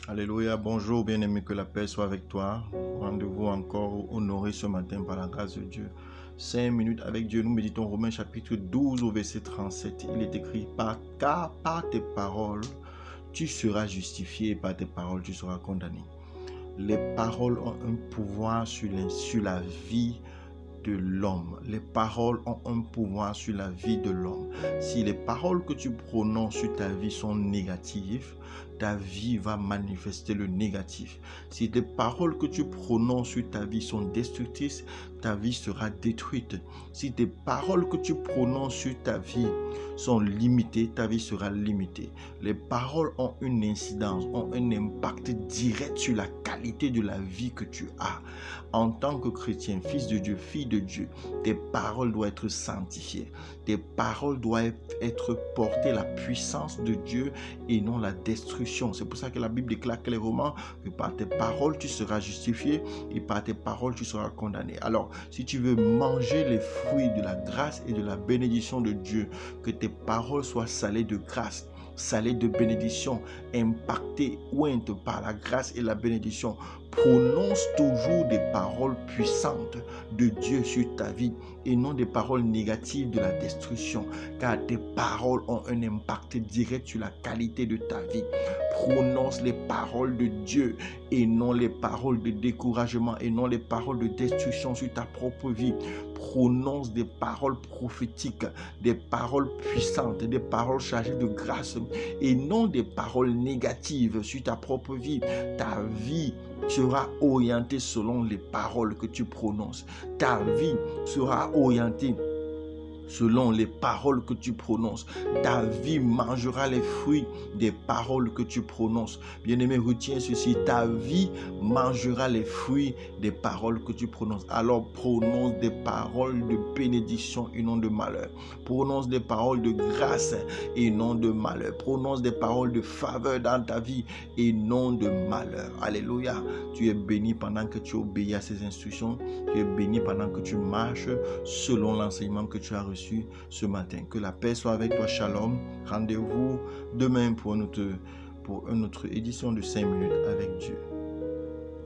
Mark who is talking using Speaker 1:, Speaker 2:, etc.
Speaker 1: Alléluia, bonjour bien-aimé, que la paix soit avec toi. Rendez-vous encore honoré ce matin par la grâce de Dieu. 5 minutes avec Dieu, nous méditons Romains chapitre 12 au verset 37. Il est écrit, car par tes paroles, tu seras justifié et par tes paroles, tu seras condamné. Les paroles ont un pouvoir sur la vie de l'homme. Les paroles ont un pouvoir sur la vie de l'homme. Si les paroles que tu prononces sur ta vie sont négatives, ta vie va manifester le négatif. Si les paroles que tu prononces sur ta vie sont destructrices, ta vie sera détruite. Si tes paroles que tu prononces sur ta vie sont limitées, ta vie sera limitée. Les paroles ont une incidence, ont un impact direct sur la qualité de la vie que tu as. En tant que chrétien, fils de Dieu, fille de Dieu, tes paroles doivent être sanctifiées. Tes paroles doivent être portées la puissance de Dieu et non la destruction. C'est pour ça que la Bible déclare clairement que par tes paroles, tu seras justifié et par tes paroles, tu seras condamné. Alors, si tu veux manger les fruits de la grâce et de la bénédiction de Dieu, que tes paroles soient salées de grâce, salées de bénédiction, impactées ointes par la grâce et la bénédiction. Prononce toujours des paroles puissantes de Dieu sur ta vie et non des paroles négatives de la destruction, car tes paroles ont un impact direct sur la qualité de ta vie. Prononce les paroles de Dieu et non les paroles de découragement et non les paroles de destruction sur ta propre vie. Prononce des paroles prophétiques, des paroles puissantes, des paroles chargées de grâce et non des paroles négatives sur ta propre vie. Ta vie sera orientée selon les paroles que tu prononces. Ta vie sera orientée selon les paroles que tu prononces. Ta vie mangera les fruits des paroles que tu prononces. Bien-aimé, retiens ceci, ta vie mangera les fruits des paroles que tu prononces. Alors prononce des paroles de bénédiction et non de malheur. Prononce des paroles de grâce et non de malheur. Prononce des paroles de faveur dans ta vie et non de malheur. Alléluia. Tu es béni pendant que tu obéis à ces instructions. Tu es béni pendant que tu marches selon l'enseignement que tu as reçu ce matin. Que la paix soit avec toi. Shalom. Rendez-vous demain pour une autre édition de 5 minutes avec Dieu.